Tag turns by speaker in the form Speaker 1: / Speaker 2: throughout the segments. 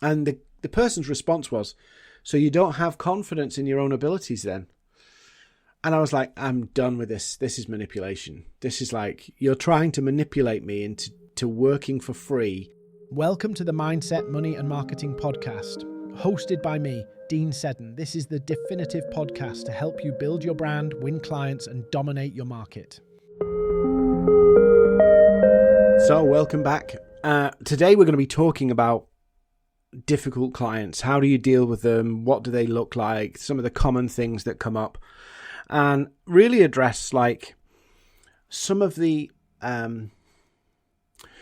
Speaker 1: And the person's response was, so you don't have confidence in your own abilities then? And I was like, I'm done with this. This is manipulation. This is like, you're trying to manipulate me into working for free.
Speaker 2: Welcome to the Mindset, Money and Marketing podcast, hosted by me, Dean Seddon. This is the definitive podcast to help you build your brand, win clients, and dominate your market.
Speaker 1: So welcome back. Today we're going to be talking about difficult clients. How do you deal with them? What do they look like? Some of the common things that come up. And really address like some of the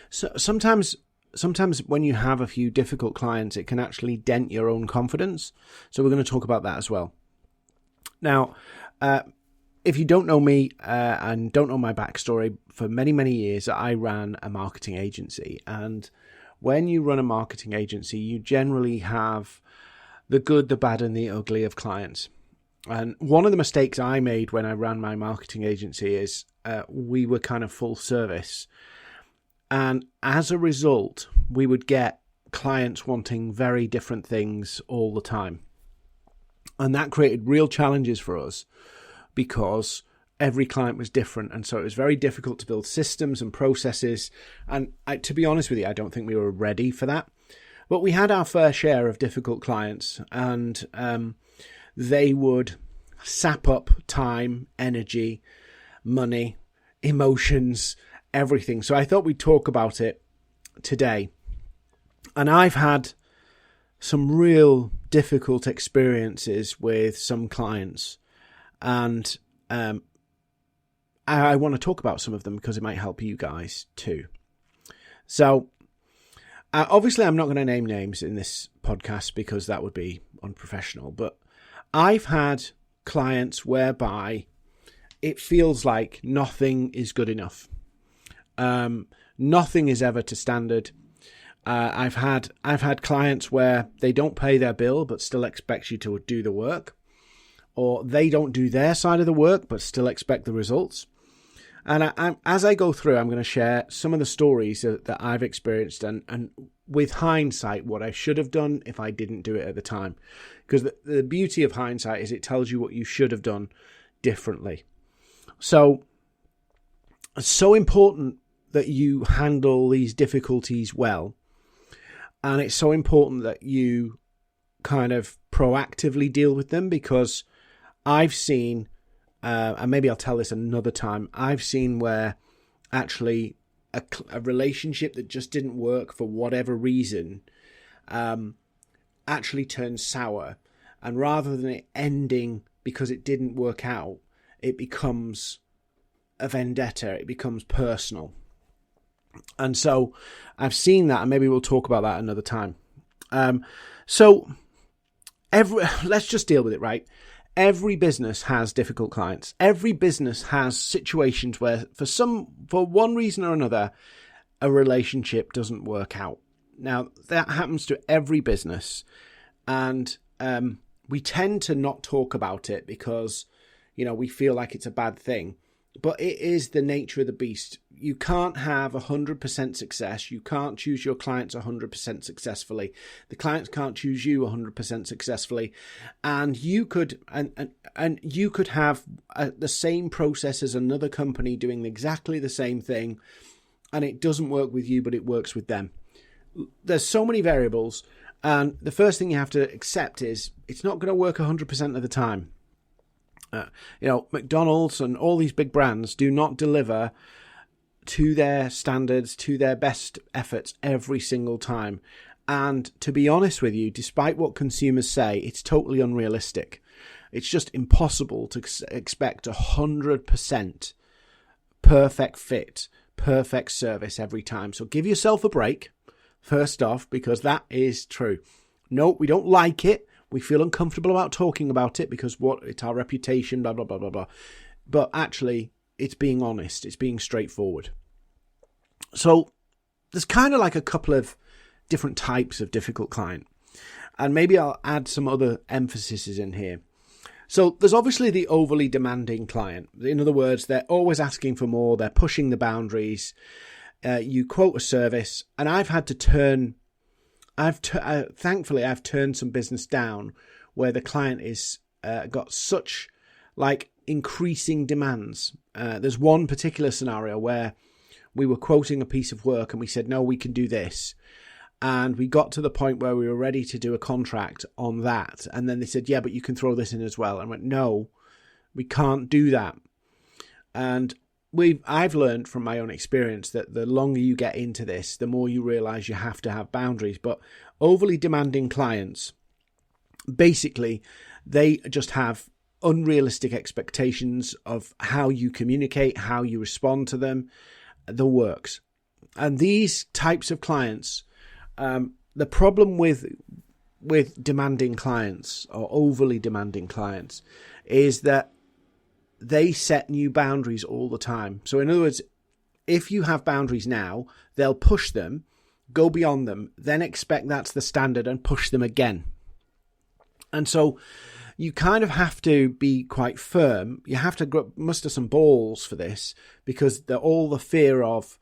Speaker 1: sometimes when you have a few difficult clients, it can actually dent your own confidence. So we're going to talk about that as well. Now, if you don't know me and don't know my backstory, for many, many years, I ran a marketing agency. And when you run a marketing agency, you generally have the good, the bad, and the ugly of clients. And one of the mistakes I made when I ran my marketing agency is we were kind of full service. And as a result, we would get clients wanting very different things all the time. And that created real challenges for us because every client was different. And so it was very difficult to build systems and processes. And to be honest with you, I don't think we were ready for that. But we had our fair share of difficult clients, and they would sap up time, energy, money, emotions, everything. So I thought we'd talk about it today. And I've had some real difficult experiences with some clients. And I want to talk about some of them because it might help you guys too. So obviously I'm not going to name names in this podcast because that would be unprofessional. But I've had clients whereby it feels like nothing is good enough. Nothing is ever to standard. I've had clients where they don't pay their bill but still expect you to do the work, or they don't do their side of the work but still expect the results. And as I go through, I'm going to share some of the stories that I've experienced and with hindsight, what I should have done if I didn't do it at the time. Because the beauty of hindsight is it tells you what you should have done differently. So it's so important that you handle these difficulties well. And it's so important that you kind of proactively deal with them, because I've seen, and maybe I'll tell this another time, I've seen where actually a relationship that just didn't work for whatever reason actually turns sour. And rather than it ending because it didn't work out, it becomes a vendetta. It becomes personal. And so I've seen that, and maybe we'll talk about that another time. So let's just deal with it, right? Every business has difficult clients. Every business has situations where for one reason or another, a relationship doesn't work out. Now, that happens to every business. And we tend to not talk about it because, we feel like it's a bad thing. But it is the nature of the beast. You can't have 100% success. You can't choose your clients 100% successfully. The clients can't choose you 100% successfully. And you could and you could have the same process as another company doing exactly the same thing, and it doesn't work with you, but it works with them. There's so many variables, and the first thing you have to accept is it's not going to work 100% of the time. McDonald's and all these big brands do not deliver to their standards, to their best efforts every single time. And to be honest with you, despite what consumers say, it's totally unrealistic. It's just impossible to expect 100% perfect fit, perfect service every time. So give yourself a break, first off, because that is true. No, we don't like it. We feel uncomfortable about talking about it because it's our reputation, blah, blah, blah, blah, blah. But actually, it's being honest. It's being straightforward. So there's kind of like a couple of different types of difficult client. And maybe I'll add some other emphases in here. So there's obviously the overly demanding client. In other words, they're always asking for more. They're pushing the boundaries. You quote a service, and I've had to turn thankfully I've turned some business down where the client is got such like increasing demands. There's one particular scenario where we were quoting a piece of work and we said, no, we can do this. And we got to the point where we were ready to do a contract on that. And then they said, yeah, but you can throw this in as well. And I went, no, we can't do that. And I've learned from my own experience that the longer you get into this, the more you realize you have to have boundaries. But overly demanding clients, basically, they just have unrealistic expectations of how you communicate, how you respond to them, the works. And these types of clients, the problem with demanding clients or overly demanding clients is that they set new boundaries all the time. So in other words, if you have boundaries now, they'll push them, go beyond them, then expect that's the standard and push them again. And so you kind of have to be quite firm. You have to muster some balls for this, because all the fear of,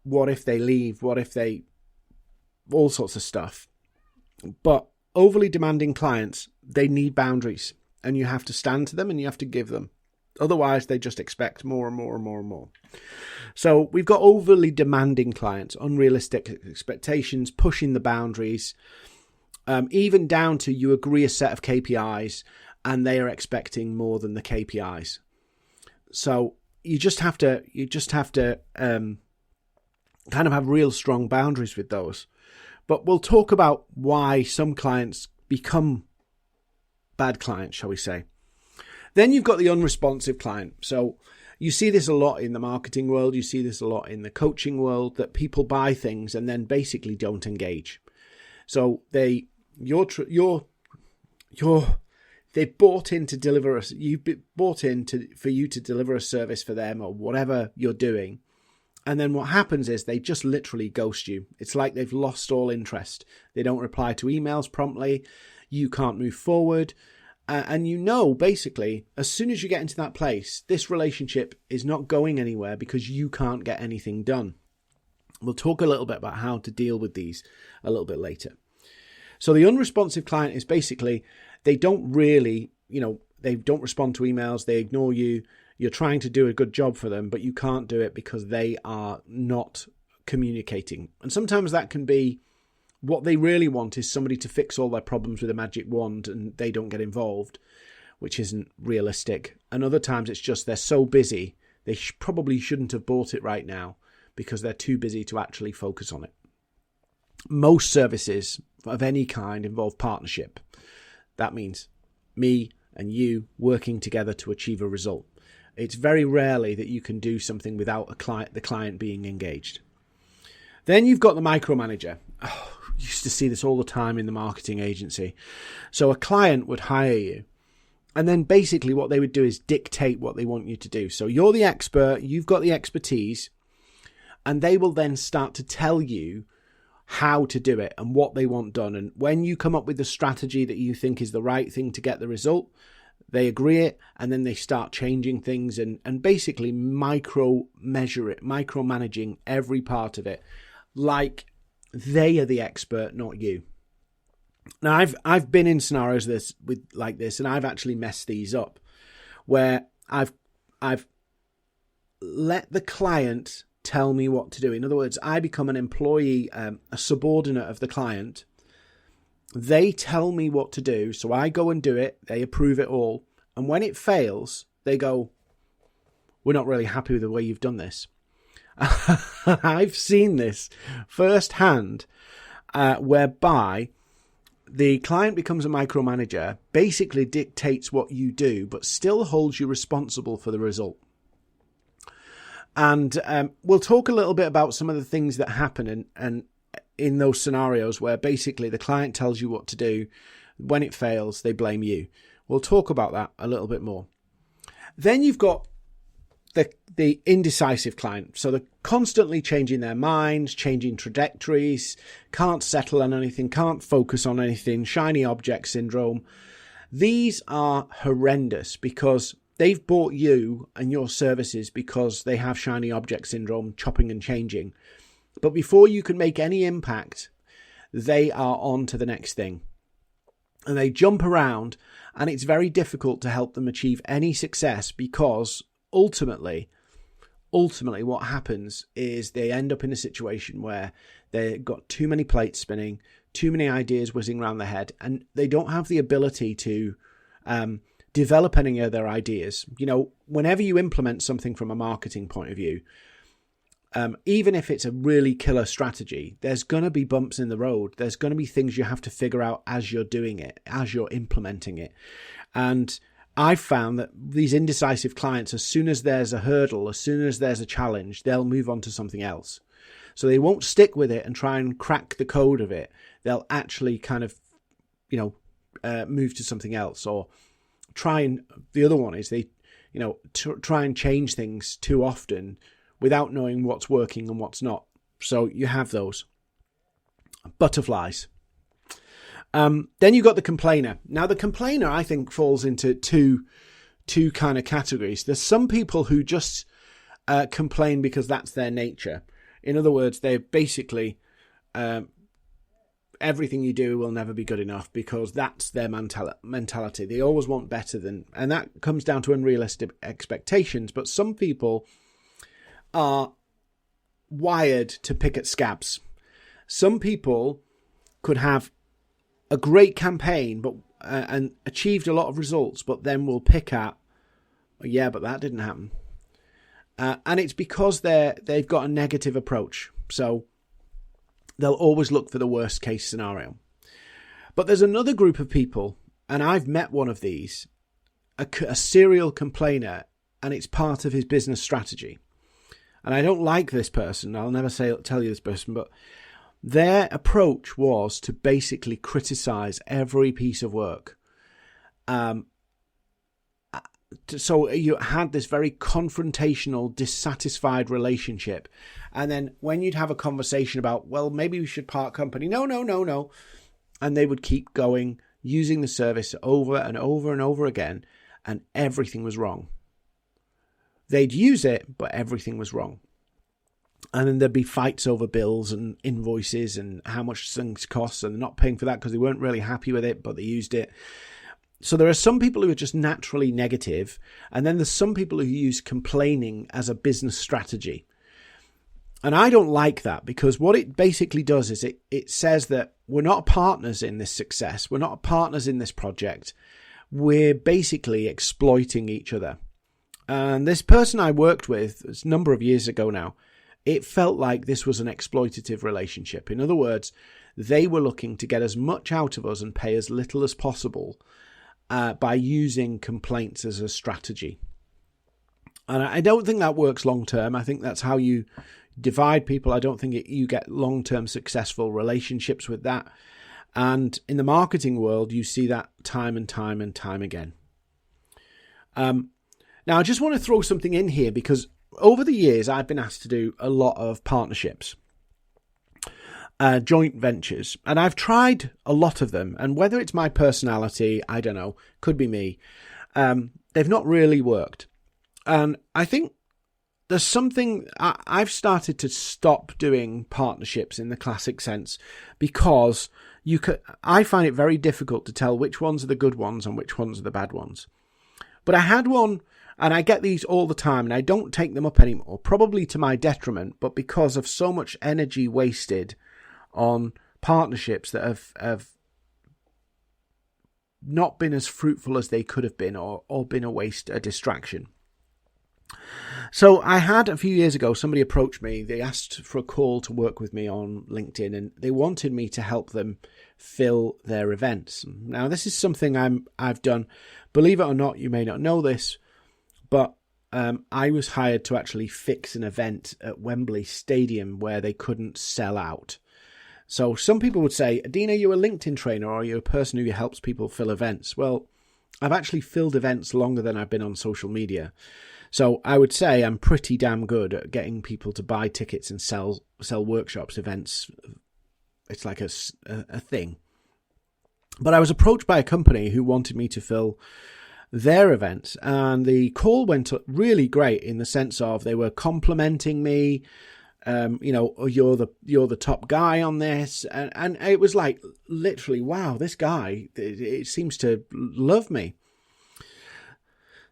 Speaker 1: what if they leave? What if they, all sorts of stuff. But overly demanding clients, they need boundaries, and you have to stand to them and you have to give them. Otherwise, they just expect more and more and more and more. So we've got overly demanding clients, unrealistic expectations, pushing the boundaries, even down to you agree a set of KPIs and they are expecting more than the KPIs. So you just have to kind of have real strong boundaries with those. But we'll talk about why some clients become bad clients, shall we say. Then you've got the unresponsive client. So you see this a lot in the marketing world. You see this a lot in the coaching world, that people buy things and then basically don't engage. So they've bought in to deliver for you to deliver a service for them or whatever you're doing. And then what happens is they just literally ghost you. It's like they've lost all interest. They don't reply to emails promptly. You can't move forward. And basically, as soon as you get into that place, this relationship is not going anywhere because you can't get anything done. We'll talk a little bit about how to deal with these a little bit later. So the unresponsive client is basically, they don't really, they don't respond to emails. They ignore you. You're trying to do a good job for them, but you can't do it because they are not communicating. And sometimes that can be what they really want is somebody to fix all their problems with a magic wand and they don't get involved, which isn't realistic. And other times it's just they're so busy, they probably shouldn't have bought it right now because they're too busy to actually focus on it. Most services of any kind involve partnership. That means me and you working together to achieve a result. It's very rarely that you can do something without the client being engaged. Then you've got the micromanager. Used to see this all the time in the marketing agency. So a client would hire you, and then basically what they would do is dictate what they want you to do. So you're the expert, you've got the expertise, and they will then start to tell you how to do it and what they want done. And when you come up with the strategy that you think is the right thing to get the result, they agree it, and then they start changing things and basically micromanaging every part of it, like they are the expert, not you. Now, I've been in scenarios like this, and I've actually messed these up, where I've let the client tell me what to do. In other words, I become an employee, a subordinate of the client. They tell me what to do, so I go and do it. They approve it all, and when it fails, they go, "We're not really happy with the way you've done this." I've seen this firsthand, whereby the client becomes a micromanager, basically dictates what you do, but still holds you responsible for the result. And we'll talk a little bit about some of the things that happen and in those scenarios where basically the client tells you what to do. When it fails, they blame you. We'll talk about that a little bit more. Then you've got the indecisive client. So they're constantly changing their minds, changing trajectories, can't settle on anything, can't focus on anything, shiny object syndrome. These are horrendous because they've bought you and your services because they have shiny object syndrome, chopping and changing. But before you can make any impact, they are on to the next thing. And they jump around, and it's very difficult to help them achieve any success, because ultimately what happens is they end up in a situation where they've got too many plates spinning, too many ideas whizzing around their head, and they don't have the ability to develop any of their ideas. You know, whenever you implement something from a marketing point of view, even if it's a really killer strategy, there's going to be bumps in the road. There's going to be things you have to figure out as you're doing it, as you're implementing it. And I've found that these indecisive clients, as soon as there's a hurdle, as soon as there's a challenge, they'll move on to something else. So they won't stick with it and try and crack the code of it. They'll actually kind of, move to something else, or try and, the other one is they, try and change things too often without knowing what's working and what's not. So you have those butterflies. Then you've got the complainer. Now, the complainer, I think, falls into two kind of categories. There's some people who just complain because that's their nature. In other words, they're basically everything you do will never be good enough, because that's their mentality. They always want better than, and that comes down to unrealistic expectations. But some people are wired to pick at scabs. Some people could have a great campaign, but and achieved a lot of results, but then will pick at, yeah, but that didn't happen. And it's because they've got a negative approach. So they'll always look for the worst case scenario. But there's another group of people, and I've met one of these, a serial complainer, and it's part of his business strategy. And I don't like this person. I'll never tell you this person, but their approach was to basically criticize every piece of work. So you had this very confrontational, dissatisfied relationship. And then when you'd have a conversation about, well, maybe we should part company. No. And they would keep going, using the service over and over and over again, and everything was wrong. They'd use it, but everything was wrong. And then there'd be fights over bills and invoices and how much things cost, and they're not paying for that because they weren't really happy with it, but they used it. So there are some people who are just naturally negative, and then there's some people who use complaining as a business strategy. And I don't like that, because what it basically does is it says that we're not partners in this success. We're not partners in this project. We're basically exploiting each other. And this person I worked with, it's a number of years ago now, it felt like this was an exploitative relationship. In other words, they were looking to get as much out of us and pay as little as possible by using complaints as a strategy. And I don't think that works long term. I think that's how you divide people. I don't think you get long-term successful relationships with that. And in the marketing world, you see that time and time and time again. Now, I just want to throw something in here, because over the years, I've been asked to do a lot of partnerships, joint ventures, and I've tried a lot of them. And whether it's my personality, I don't know, could be me, they've not really worked. And I think there's something, I've started to stop doing partnerships in the classic sense, because I find it very difficult to tell which ones are the good ones and which ones are the bad ones. But I had one, and I get these all the time, and I don't take them up anymore, probably to my detriment, but because of so much energy wasted on partnerships that have not been as fruitful as they could have been, or been a distraction. So I had, a few years ago, somebody approached me. They asked for a call to work with me on LinkedIn, and they wanted me to help them fill their events. Now, this is something I've done. Believe it or not, you may not know this, but I was hired to actually fix an event at Wembley Stadium where they couldn't sell out. So some people would say, Dean, are you a LinkedIn trainer, or are you a person who helps people fill events? Well, I've actually filled events longer than I've been on social media. So I would say I'm pretty damn good at getting people to buy tickets and sell workshops, events. It's like a thing. But I was approached by a company who wanted me to fill their events, and the call went really great in the sense of they were complimenting me. you're the top guy on this. And it was like, literally, wow, this guy, it seems to love me.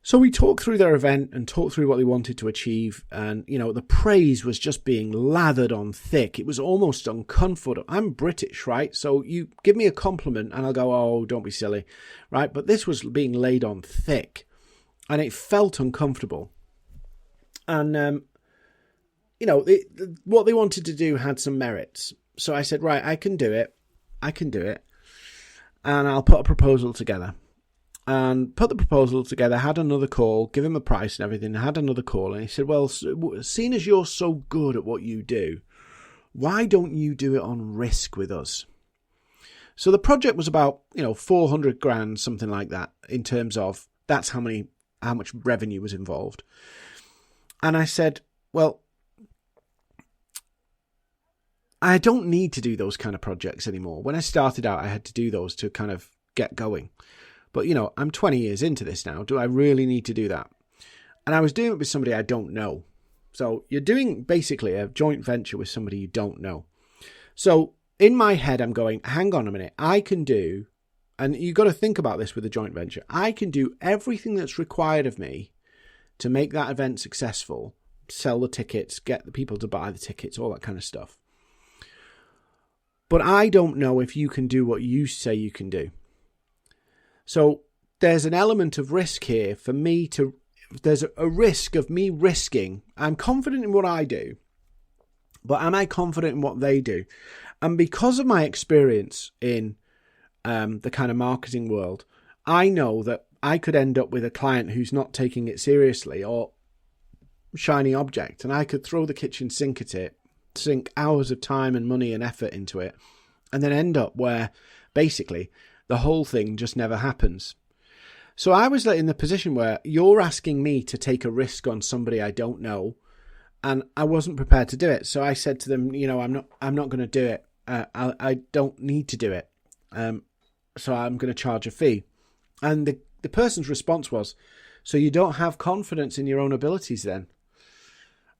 Speaker 1: So we talked through their event and talked through what they wanted to achieve. And, the praise was just being lathered on thick. It was almost uncomfortable. I'm British, right? So you give me a compliment and I'll go, oh, don't be silly, right? But this was being laid on thick and it felt uncomfortable. And, what they wanted to do had some merits. So I said, right, I can do it. And I'll put a proposal together. And put the proposal together, had another call, give him a price and everything, had another call. And he said, well, seeing as you're so good at what you do, why don't you do it on risk with us? So the project was about, 400 grand, something like that, in terms of that's how much revenue was involved. And I said, well, I don't need to do those kind of projects anymore. When I started out, I had to do those to kind of get going. But, I'm 20 years into this now. Do I really need to do that? And I was doing it with somebody I don't know. So you're doing basically a joint venture with somebody you don't know. So in my head, I'm going, hang on a minute. I can do, and you've got to think about this with a joint venture. I can do everything that's required of me to make that event successful, sell the tickets, get the people to buy the tickets, all that kind of stuff. But I don't know if you can do what you say you can do. So there's an element of risk here for me there's a risk of me risking. I'm confident in what I do, but am I confident in what they do? And because of my experience in the kind of marketing world, I know that I could end up with a client who's not taking it seriously or shiny object, and I could throw the kitchen sink at it, sink hours of time and money and effort into it, and then end up where basically the whole thing just never happens. So I was in the position where you're asking me to take a risk on somebody I don't know, and I wasn't prepared to do it. So I said to them, I'm not going to do it. I don't need to do it. So I'm going to charge a fee. And the person's response was, so you don't have confidence in your own abilities then?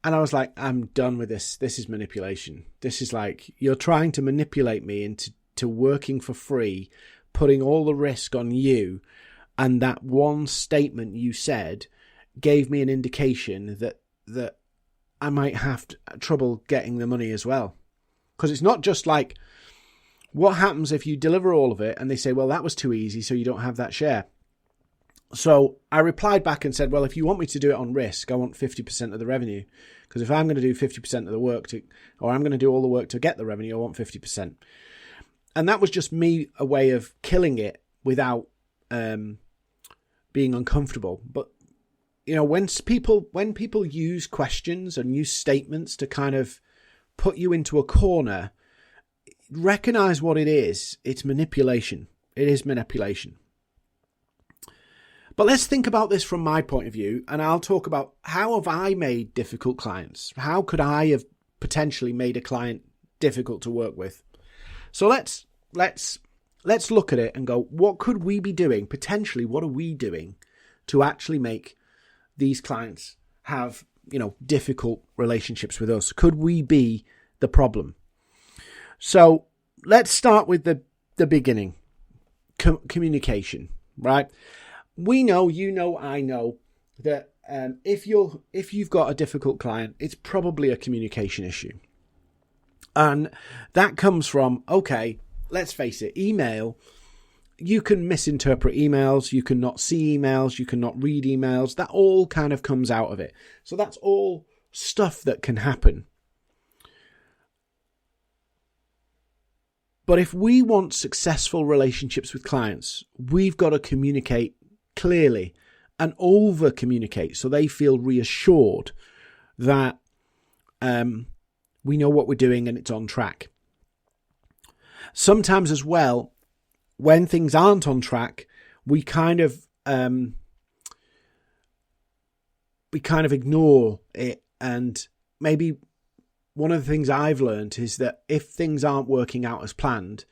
Speaker 1: And I was like, I'm done with this. This is manipulation. This is like, you're trying to manipulate me into working for free, putting all the risk on you, and that one statement you said gave me an indication that I might have trouble getting the money as well. Because it's not just like, what happens if you deliver all of it and they say, well, that was too easy, so you don't have that share. So I replied back and said, well, if you want me to do it on risk, I want 50% of the revenue. Because if I'm going to do 50% of the work or I'm going to do all the work to get the revenue, I want 50%. And that was just me, a way of killing it without being uncomfortable. But, when people use questions and use statements to kind of put you into a corner, recognize what it is. It's manipulation. It is manipulation. But let's think about this from my point of view, and I'll talk about how have I made difficult clients? How could I have potentially made a client difficult to work with? So let's look at it and go, what could we be doing? Potentially, what are we doing to actually make these clients have, difficult relationships with us? Could we be the problem? So let's start with the beginning. Communication, right? We know, I know that if you've got a difficult client, it's probably a communication issue. And that comes from, okay, let's face it, email, you can misinterpret emails, you can not see emails, you can not read emails. That all kind of comes out of it. So that's all stuff that can happen. But if we want successful relationships with clients, we've got to communicate clearly and over communicate so they feel reassured that we know what we're doing and it's on track. Sometimes as well, when things aren't on track, we kind of ignore it. And maybe one of the things I've learned is that if things aren't working out as planned,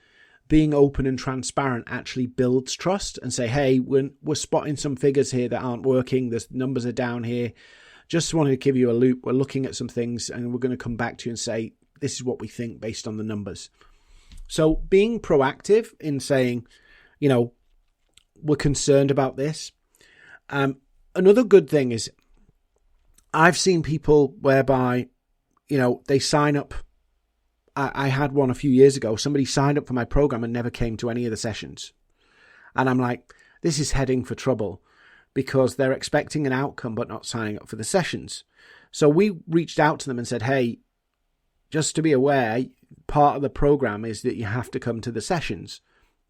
Speaker 1: being open and transparent actually builds trust and say, hey, we're spotting some figures here that aren't working. The numbers are down here. just wanted to give you a loop. We're looking at some things and we're going to come back to you and say, this is what we think based on the numbers. So being proactive in saying, we're concerned about this. Another good thing is I've seen people whereby, they sign up. I had one a few years ago. Somebody signed up for my program and never came to any of the sessions. And I'm like, this is heading for trouble because they're expecting an outcome but not signing up for the sessions. So we reached out to them and said, hey, just to be aware, part of the program is that you have to come to the sessions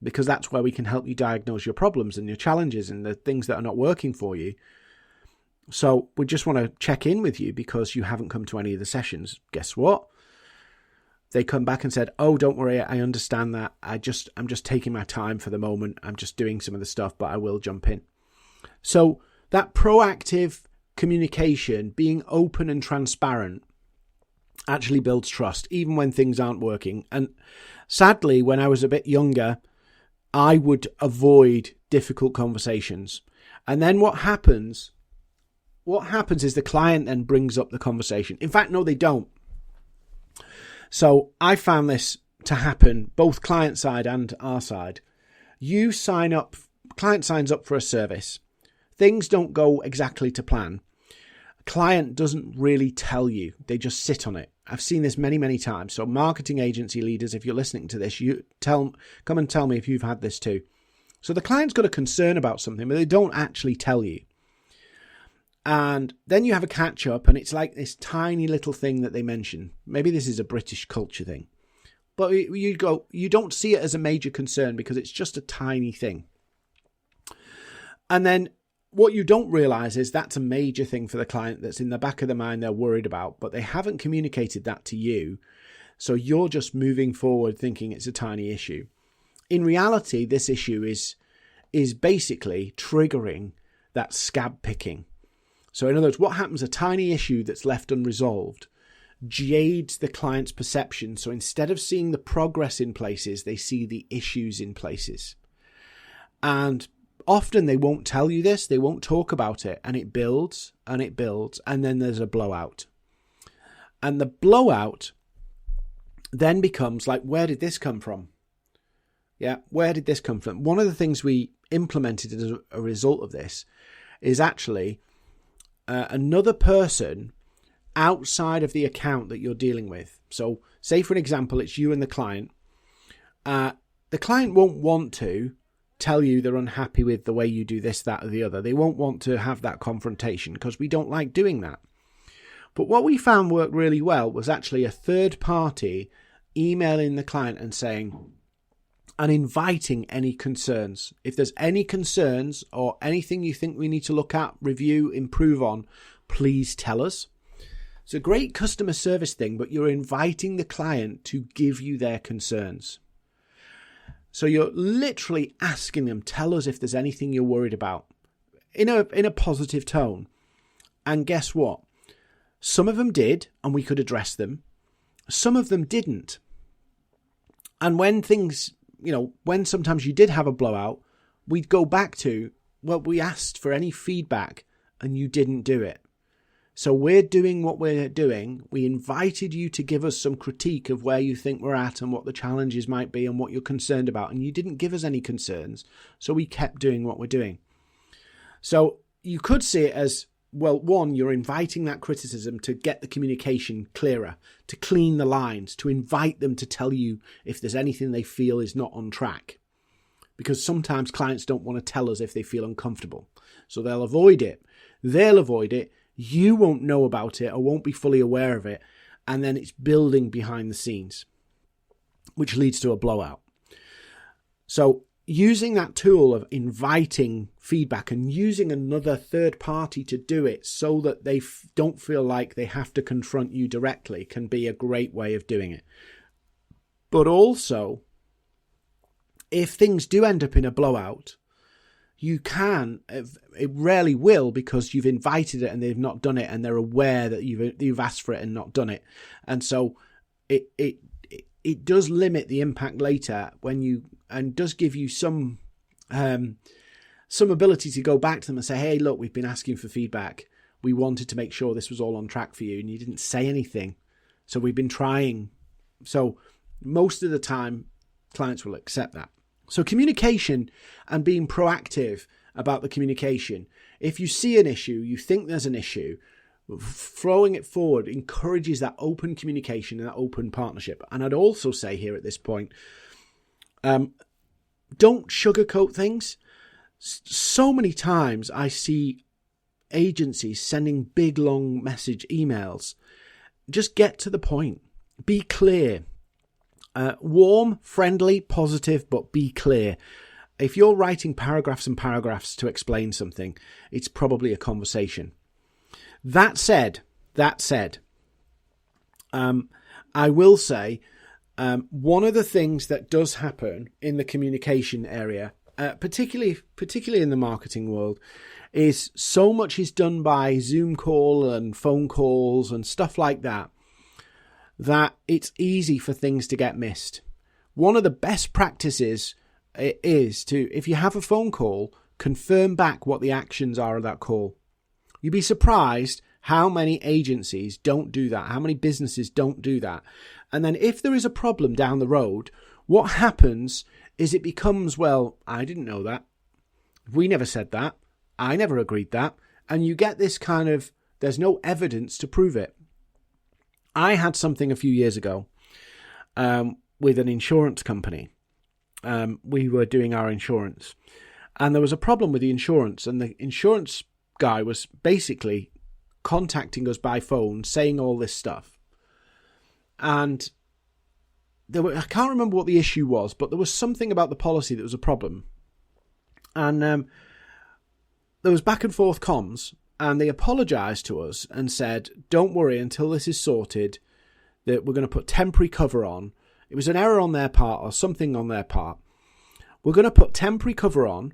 Speaker 1: because that's where we can help you diagnose your problems and your challenges and the things that are not working for you. So we just want to check in with you because you haven't come to any of the sessions. Guess what? They come back and said, oh, don't worry, I understand that. I'm just taking my time for the moment. I'm just doing some of the stuff, but I will jump in. So that proactive communication, being open and transparent, actually builds trust, even when things aren't working. And sadly, when I was a bit younger, I would avoid difficult conversations. And then what happens is the client then brings up the conversation. In fact, no, they don't. So I found this to happen both client side and our side. Client signs up for a service. Things don't go exactly to plan. Client doesn't really tell you. They just sit on it. I've seen this many, many times. So marketing agency leaders, if you're listening to this, come and tell me if you've had this too. So the client's got a concern about something, but they don't actually tell you. And then you have a catch up and it's like this tiny little thing that they mention. Maybe this is a British culture thing, but you don't see it as a major concern because it's just a tiny thing. And then what you don't realize is that's a major thing for the client that's in the back of the mind they're worried about, but they haven't communicated that to you. So you're just moving forward thinking it's a tiny issue. In reality, this issue is basically triggering that scab picking. So in other words, what happens, a tiny issue that's left unresolved jades the client's perception. So instead of seeing the progress in places, they see the issues in places. And often they won't tell you this, they won't talk about it, and it builds, and then there's a blowout. And the blowout then becomes like, where did this come from? Yeah, where did this come from? One of the things we implemented as a result of this is actually another person outside of the account that you're dealing with. So say, for example, it's you and the client. The client won't want to tell you they're unhappy with the way you do this, that, or the other. They won't want to have that confrontation because we don't like doing that. But what we found worked really well was actually a third party emailing the client and saying, and inviting any concerns. If there's any concerns or anything you think we need to look at, review, improve on, please tell us. It's a great customer service thing, but you're inviting the client to give you their concerns. So you're literally asking them, tell us if there's anything you're worried about in a positive tone. And guess what? Some of them did, and we could address them. Some of them didn't. And when things, when sometimes you did have a blowout, we'd go back to, well, we asked for any feedback and you didn't do it. So we're doing what we're doing. We invited you to give us some critique of where you think we're at and what the challenges might be and what you're concerned about. And you didn't give us any concerns. So we kept doing what we're doing. So you could see it as, well, one, you're inviting that criticism to get the communication clearer, to clean the lines, to invite them to tell you if there's anything they feel is not on track. Because sometimes clients don't want to tell us if they feel uncomfortable. So they'll avoid it. You won't know about it or won't be fully aware of it. And then it's building behind the scenes, which leads to a blowout. So using that tool of inviting feedback and using another third party to do it so that they don't feel like they have to confront you directly can be a great way of doing it. But also, if things do end up in a blowout, you can, it rarely will because you've invited it and they've not done it and they're aware that you've asked for it and not done it. And so it does limit the impact later and does give you some ability to go back to them and say, hey, look, we've been asking for feedback. we wanted to make sure this was all on track for you and you didn't say anything. So we've been trying. So most of the time, clients will accept that. So communication and being proactive about the communication. If you see an issue, you think there's an issue, throwing it forward encourages that open communication and that open partnership. And I'd also say here at this point, don't sugarcoat things. So many times I see agencies sending big, long message emails. Just get to the point. Be clear. Warm, friendly, positive, but be clear. If you're writing paragraphs and paragraphs to explain something, it's probably a conversation. That said, I will say one of the things that does happen in the communication area, particularly in the marketing world, is so much is done by Zoom call and phone calls and stuff like that, that it's easy for things to get missed. One of the best practices is to, if you have a phone call, confirm back what the actions are of that call. You'd be surprised how many agencies don't do that, how many businesses don't do that. And then if there is a problem down the road, what happens is it becomes, well, I didn't know that. We never said that. I never agreed that. And you get this kind of, there's no evidence to prove it. I had something a few years ago with an insurance company. We were doing our insurance. And there was a problem with the insurance. And the insurance guy was basically contacting us by phone, saying all this stuff. And I can't remember what the issue was, but there was something about the policy that was a problem. And there was back and forth comms. And they apologised to us and said, don't worry, until this is sorted, that we're going to put temporary cover on. It was an error on their part or something on their part. We're going to put temporary cover on,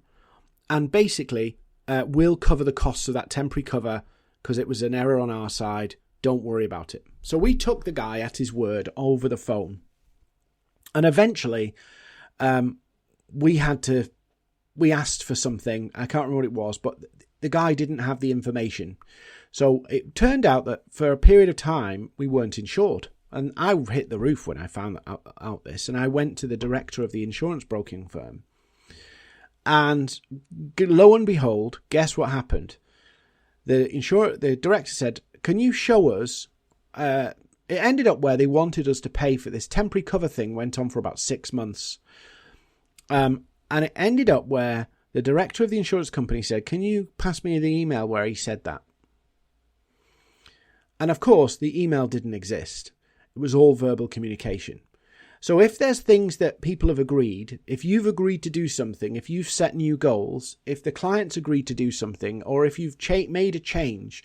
Speaker 1: and basically we'll cover the costs of that temporary cover because it was an error on our side. Don't worry about it. So we took the guy at his word over the phone. And eventually we asked for something. I can't remember what it was, but the guy didn't have the information. So it turned out that for a period of time, we weren't insured. And I hit the roof when I found out this. And I went to the director of the insurance broking firm. And lo and behold, guess what happened? The director said, can you show us? It ended up where they wanted us to pay for this temporary cover thing, went on for about 6 months. And it ended up where the director of the insurance company said, can you pass me the email where he said that? And of course, the email didn't exist. It was all verbal communication. So if there's things that people have agreed, if you've agreed to do something, if you've set new goals, if the client's agreed to do something, or if you've made a change,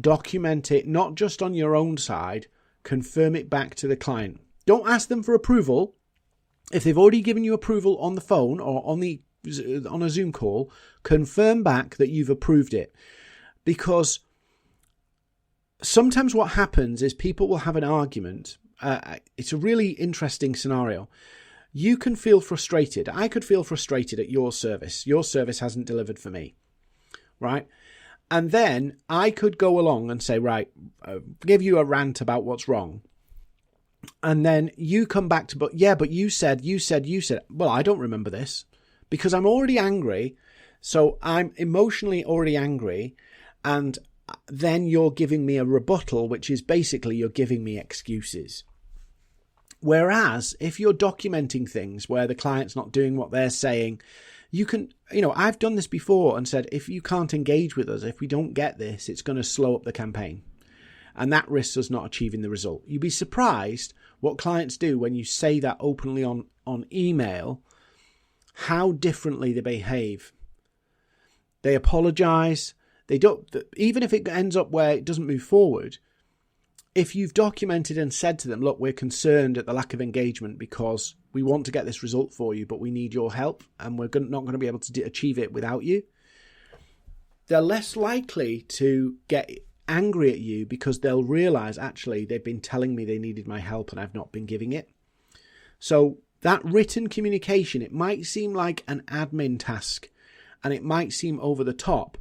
Speaker 1: document it, not just on your own side, confirm it back to the client. Don't ask them for approval. If they've already given you approval on the phone or on a Zoom call, confirm back that you've approved it. Because sometimes what happens is people will have an argument. It's a really interesting scenario. You can feel frustrated. I could feel frustrated at your service. Your service hasn't delivered for me, right? And then I could go along and say, right, give you a rant about what's wrong. And then you come back to, but you said. Well, I don't remember this. Because I'm already angry, so I'm emotionally already angry, and then you're giving me a rebuttal, which is basically you're giving me excuses. Whereas if you're documenting things where the client's not doing what they're saying, you can, I've done this before and said, if you can't engage with us, if we don't get this, it's going to slow up the campaign. And that risks us not achieving the result. You'd be surprised what clients do when you say that openly on email, how differently they behave. They apologize. They don't, even if it ends up where it doesn't move forward, if you've documented and said to them, look, we're concerned at the lack of engagement because we want to get this result for you, but we need your help and we're not going to be able to achieve it without you, they're less likely to get angry at you because they'll realize, actually, they've been telling me they needed my help and I've not been giving it. So that written communication, it might seem like an admin task and it might seem over the top,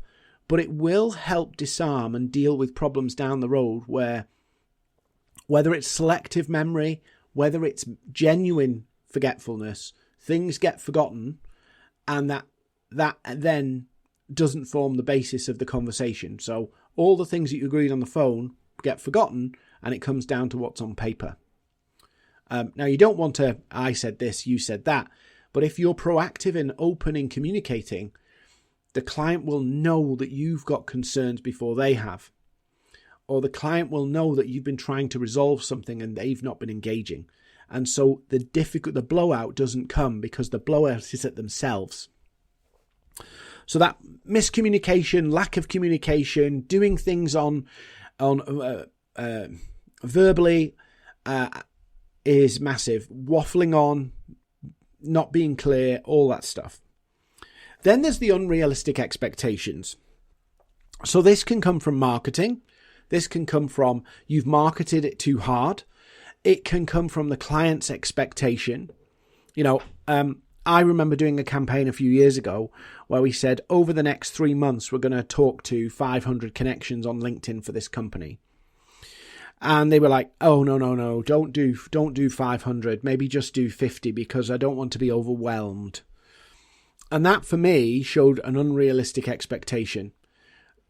Speaker 1: but it will help disarm and deal with problems down the road where, whether it's selective memory, whether it's genuine forgetfulness, things get forgotten, and that then doesn't form the basis of the conversation. So all the things that you agreed on the phone get forgotten, and it comes down to what's on paper. Now, you don't want to, I said this, you said that, but if you're proactive and open in communicating, the client will know that you've got concerns before they have. Or the client will know that you've been trying to resolve something and they've not been engaging. And so the blowout doesn't come, because the blowout is at themselves. So that miscommunication, lack of communication, doing things on verbally is massive. Waffling on, not being clear, all that stuff. Then there's the unrealistic expectations. So this can come from marketing. This can come from you've marketed it too hard. It can come from the client's expectation. I remember doing a campaign a few years ago where we said, over the next 3 months, we're going to talk to 500 connections on LinkedIn for this company. And they were like, oh, no, don't do 500. Maybe just do 50, because I don't want to be overwhelmed. And that, for me, showed an unrealistic expectation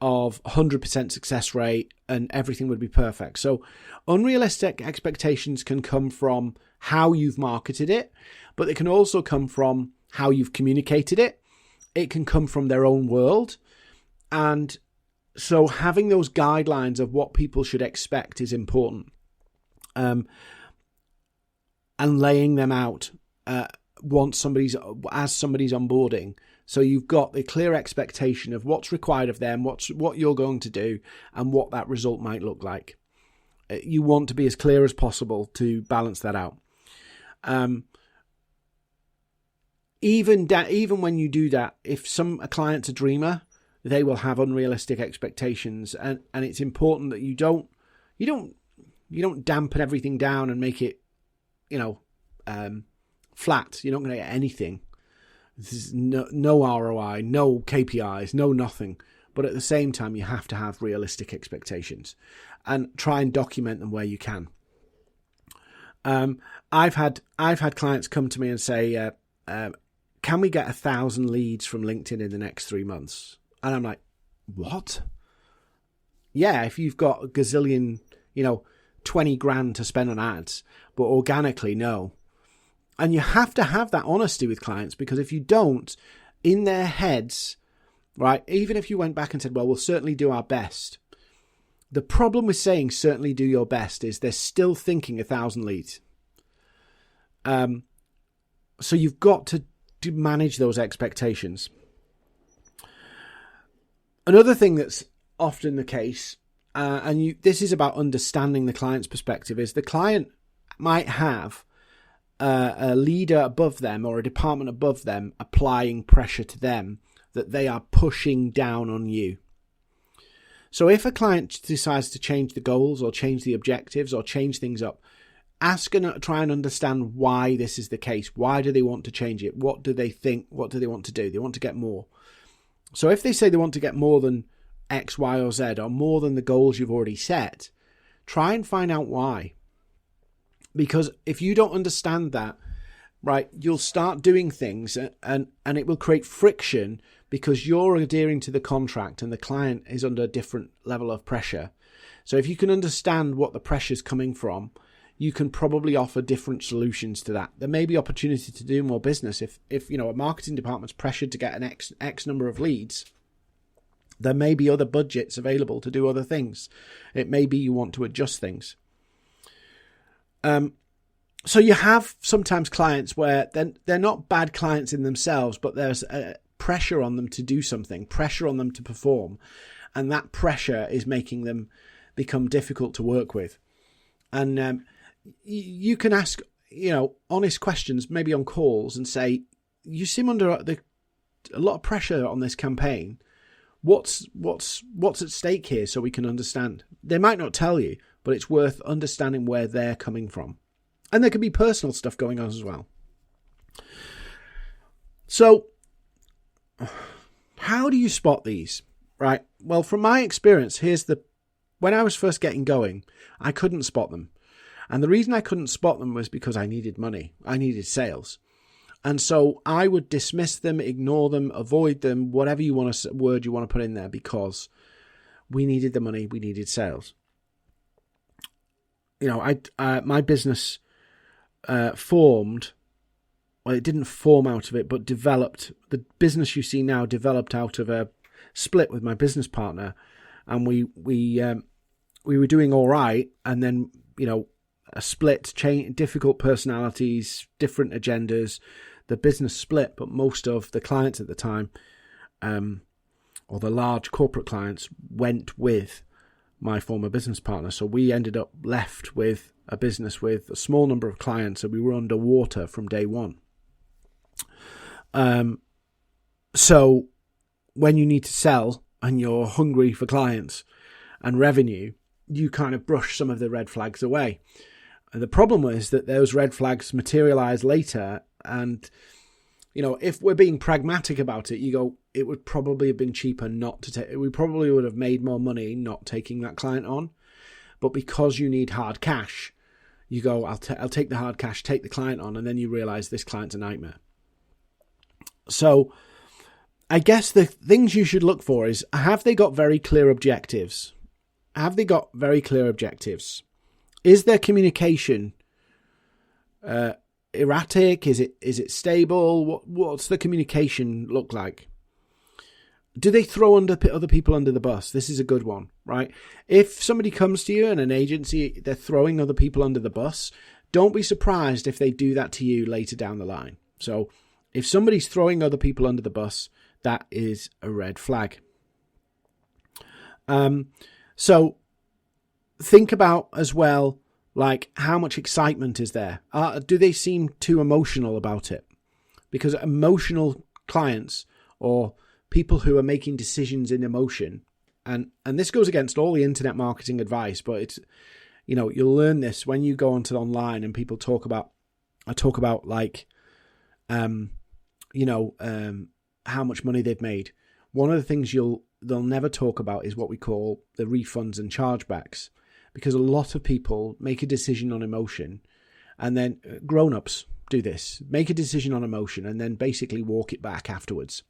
Speaker 1: of 100% success rate and everything would be perfect. So unrealistic expectations can come from how you've marketed it, but they can also come from how you've communicated it. It can come from their own world. And so having those guidelines of what people should expect is important. And laying them out as somebody's onboarding. So you've got the clear expectation of what's required of them, what you're going to do, and what that result might look like. You want to be as clear as possible to balance that out. Even when you do that, if a client's a dreamer, they will have unrealistic expectations, and it's important that you don't dampen everything down and make it, flat. You're not going to get anything. This is no ROI, no KPIs, no nothing. But at the same time, you have to have realistic expectations and try and document them where you can. I've had clients come to me and say, can we get 1,000 leads from LinkedIn in the next 3 months? And I'm like, what? Yeah, if you've got a gazillion, 20 grand to spend on ads, but organically, no. And you have to have that honesty with clients, because if you don't, in their heads, right, even if you went back and said, well, we'll certainly do our best. The problem with saying certainly do your best is they're still thinking 1,000 leads. So you've got to manage those expectations. Another thing that's often the case, this is about understanding the client's perspective, is the client might have a leader above them or a department above them applying pressure to them that they are pushing down on you. So if a client decides to change the goals or change the objectives or change things up, ask and try and understand why this is the case. Why do they want to change it? What do they think? What do they want to do? They want to get more. So if they say they want to get more than X, Y, or Z, or more than the goals you've already set, try and find out why. Because if you don't understand that, right, you'll start doing things and it will create friction because you're adhering to the contract and the client is under a different level of pressure. So if you can understand what the pressure is coming from, you can probably offer different solutions to that. There may be opportunity to do more business. If a marketing department's pressured to get an X number of leads, there may be other budgets available to do other things. It may be you want to adjust things. So you have sometimes clients where they're not bad clients in themselves, but there's pressure on them to do something, pressure on them to perform. And that pressure is making them become difficult to work with. And you can ask, honest questions, maybe on calls, and say, you seem under a lot of pressure on this campaign. What's at stake here, so we can understand? They might not tell you, but it's worth understanding where they're coming from. And there could be personal stuff going on as well. So how do you spot these? right? Well, from my experience, when I was first getting going, I couldn't spot them. And the reason I couldn't spot them was because I needed money. I needed sales. And so I would dismiss them, ignore them, avoid them, whatever word you want to put in there, because we needed the money, we needed sales. My business formed, well, it didn't form out of it, but developed. The business you see now developed out of a split with my business partner, and we were doing all right, and then a split, difficult personalities, different agendas. The business split, but most of the clients at the time, or the large corporate clients, went with my former business partner. So we ended up left with a business with a small number of clients, and we were underwater from day one. So when you need to sell and you're hungry for clients and revenue, you kind of brush some of the red flags away. And the problem is that those red flags materialize later, and if we're being pragmatic about it, you go, it would probably have been cheaper not to take. We probably would have made more money not taking that client on, but because you need hard cash, you go, I'll take the hard cash, take the client on, and then you realize this client's a nightmare. So I guess the things you should look for is, have they got very clear objectives? Have they got very clear objectives? Is their communication erratic? Is it stable? What's the communication look like? Do they throw other people under the bus? This is a good one, right? If somebody comes to you in an agency, they're throwing other people under the bus, don't be surprised if they do that to you later down the line. So if somebody's throwing other people under the bus, that is a red flag. So think about as well, like, how much excitement is there? Do they seem too emotional about it? Because emotional clients, or people who are making decisions in emotion, and this goes against all the internet marketing advice, but it's, you'll learn this when you go onto online and people talk about like, how much money they've made. One of the things they'll never talk about is what we call the refunds and chargebacks, because a lot of people make a decision on emotion, and then grown-ups do this, make a decision on emotion and then basically walk it back afterwards,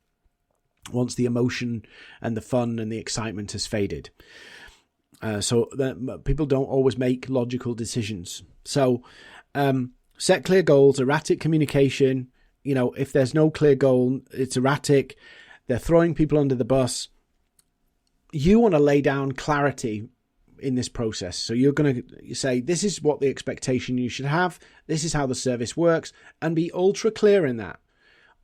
Speaker 1: once the emotion and the fun and the excitement has faded. So that people don't always make logical decisions. So set clear goals, erratic communication. If there's no clear goal, it's erratic, they're throwing people under the bus. You want to lay down clarity in this process. So you're going to say, this is what the expectation you should have. This is how the service works, and be ultra clear in that.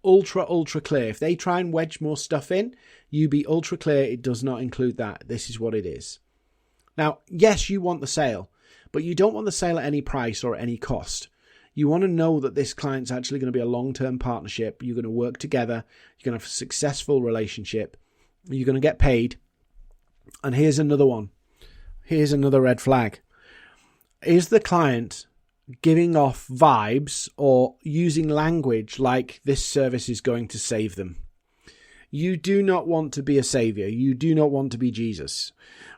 Speaker 1: Ultra clear. If they try and wedge more stuff in, you be ultra clear. It does not include that. This is what it is. Now, yes, you want the sale, but you don't want the sale at any price or at any cost. You want to know that this client's actually going to be a long-term partnership. You're going to work together. You're going to have a successful relationship. You're going to get paid. And here's another one. Here's another red flag. Is the client giving off vibes or using language like this service is going to save them? You do not want to be a savior. You do not want to be Jesus,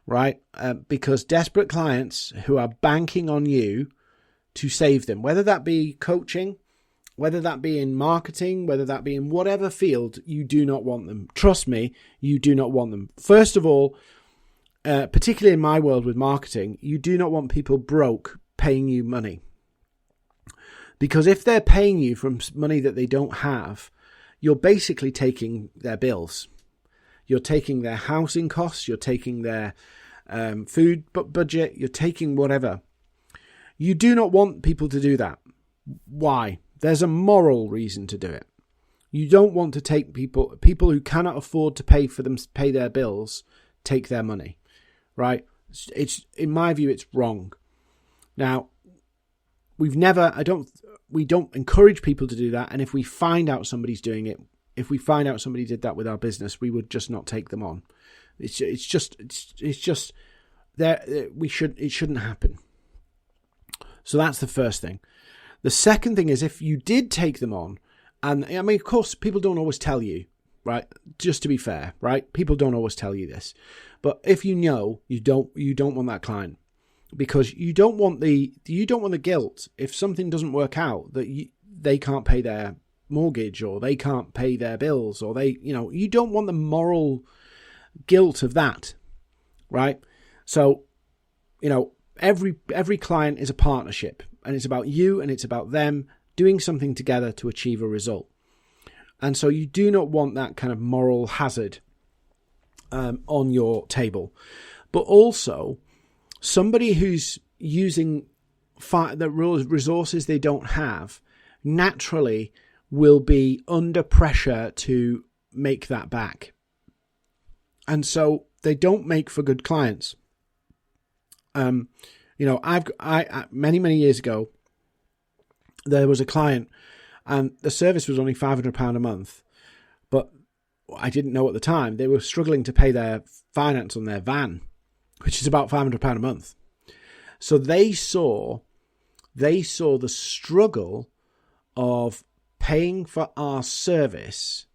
Speaker 1: right? Because desperate clients who are banking on you to save them, whether that be coaching, whether that be in marketing, whether that be in whatever field, you do not want them. Trust me, you do not want them. First of all, particularly in my world with marketing, you do not want people broke paying you money. Because if they're paying you from money that they don't have, you're basically taking their bills. You're taking their housing costs, you're taking their food budget, you're taking whatever. You do not want people to do that. Why? There's a moral reason to do it. You don't want to take people who cannot afford to pay their bills, take their money, right? It's in my view, it's wrong. Now, we don't encourage people to do that. And if we find out somebody's doing it, if we find out somebody did that with our business, we would just not take them on. It's just there. It shouldn't happen. So that's the first thing. The second thing is, if you did take them on, and I mean, of course, people don't always tell you, right? Just to be fair, right? People don't always tell you this. But if you know, you don't want that client, because you don't want the guilt if something doesn't work out, that they can't pay their mortgage, or they can't pay their bills, or you don't want the moral guilt of that, right? So, every client is a partnership, and it's about you and it's about them doing something together to achieve a result. And so you do not want that kind of moral hazard on your table. But also, somebody who's using the resources they don't have naturally will be under pressure to make that back. And so they don't make for good clients. I many years ago, there was a client, and the service was only £500 a month, but I didn't know at the time they were struggling to pay their finance on their van, which is about £500 a month. So they saw the struggle of paying for our service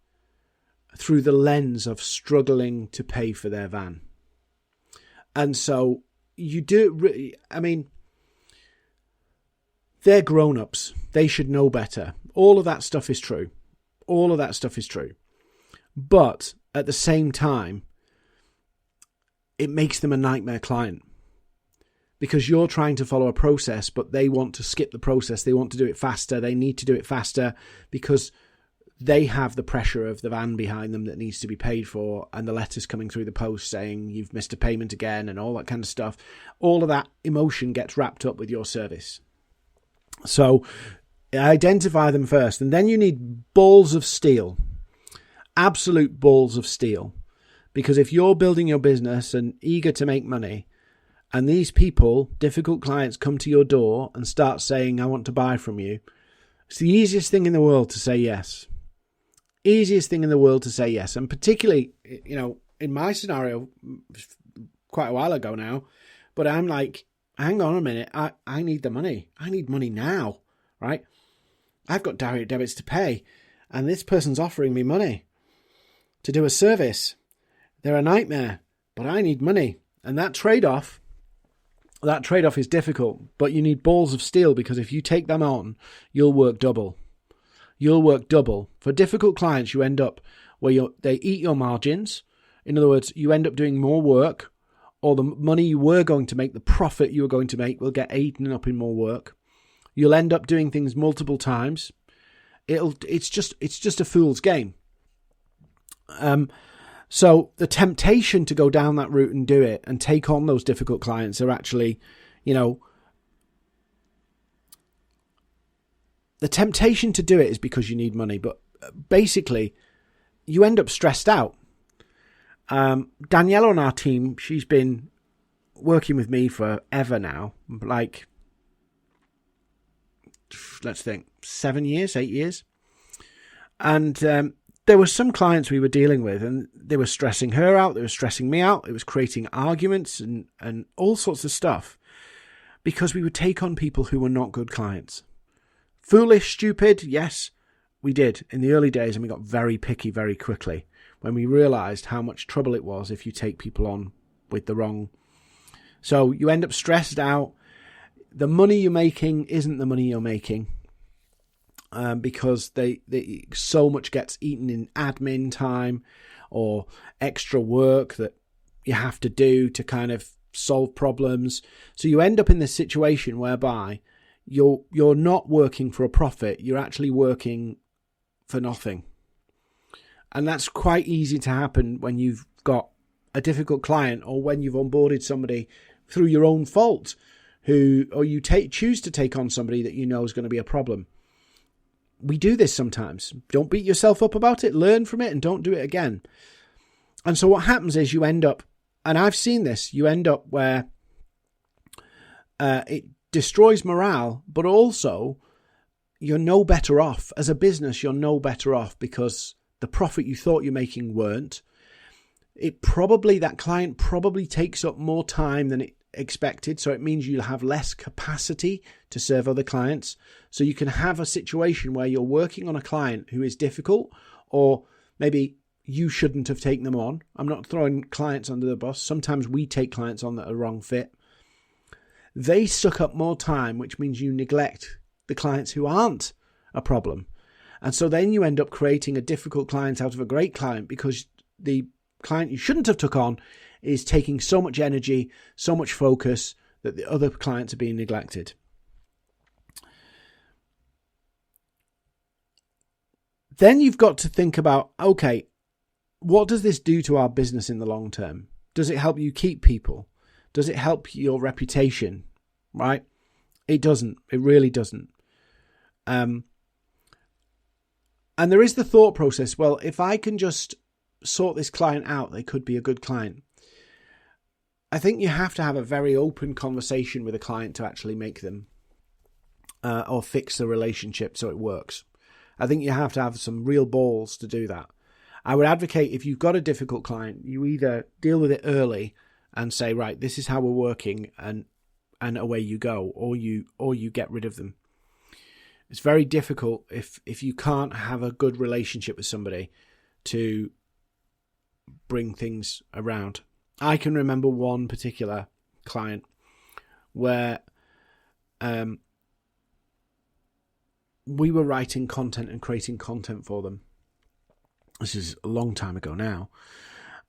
Speaker 1: through the lens of struggling to pay for their van. And so they're grown-ups. They should know better. All of that stuff is true. But at the same time, it makes them a nightmare client, because you're trying to follow a process, but they want to skip the process. They want to do it faster. They need to do it faster because they have the pressure of the van behind them that needs to be paid for, and the letters coming through the post saying you've missed a payment again and all that kind of stuff. All of that emotion gets wrapped up with your service. So identify them first, and then you need balls of steel, absolute balls of steel. Because if you're building your business and eager to make money, and these people, difficult clients, come to your door and start saying, I want to buy from you, it's the easiest thing in the world to say yes. Easiest thing in the world to say yes. And particularly, in my scenario, quite a while ago now, but I'm like, hang on a minute, I need the money. I need money now, right? I've got direct debits to pay, and this person's offering me money to do a service. They're a nightmare, but I need money. And that trade-off is difficult, but you need balls of steel, because if you take them on, you'll work double. For difficult clients, you end up where they eat your margins. In other words, you end up doing more work, or the money you were going to make, the profit you were going to make, will get eaten up in more work. You'll end up doing things multiple times. It's just a fool's game. So the temptation to go down that route and do it and take on those difficult clients are actually, the temptation to do it is because you need money, but basically you end up stressed out. Daniela on our team, she's been working with me forever now, like, let's think, 7 years, 8 years. And there were some clients we were dealing with, and they were stressing her out, they were stressing me out, it was creating arguments and all sorts of stuff, because we would take on people who were not good clients. Foolish, stupid, yes, we did in the early days, and we got very picky very quickly when we realised how much trouble it was if you take people on with the wrong. So you end up stressed out. The money you're making isn't the money you're making. Because they so much gets eaten in admin time or extra work that you have to do to kind of solve problems. So you end up in this situation whereby you're not working for a profit, you're actually working for nothing. And that's quite easy to happen when you've got a difficult client, or when you've onboarded somebody through your own fault, or you choose to take on somebody that you know is going to be a problem. We do this sometimes. Don't beat yourself up about it. Learn from it and don't do it again. And so what happens is you end up, and I've seen this, you end up where it destroys morale, but also you're no better off. As a business, you're no better off because the profit you thought you're making weren't. That client probably takes up more time than it expected, so it means you'll have less capacity to serve other clients. So you can have a situation where you're working on a client who is difficult, or maybe you shouldn't have taken them on. I'm not throwing clients under the bus. Sometimes we take clients on that are wrong fit. They suck up more time, which means you neglect the clients who aren't a problem. And so then you end up creating a difficult client out of a great client because the client you shouldn't have took on is taking so much energy, so much focus that the other clients are being neglected. Then you've got to think about, okay, what does this do to our business in the long term? Does it help you keep people? Does it help your reputation? Right? It doesn't. It really doesn't. And there is the thought process, well, if I can just sort this client out, they could be a good client. I think you have to have a very open conversation with a client to actually make them or fix the relationship so it works. I think you have to have some real balls to do that. I would advocate if you've got a difficult client, you either deal with it early and say, right, this is how we're working, and away you go, or you get rid of them. It's very difficult if you can't have a good relationship with somebody to bring things around. I can remember one particular client where we were writing content and creating content for them. This is a long time ago now.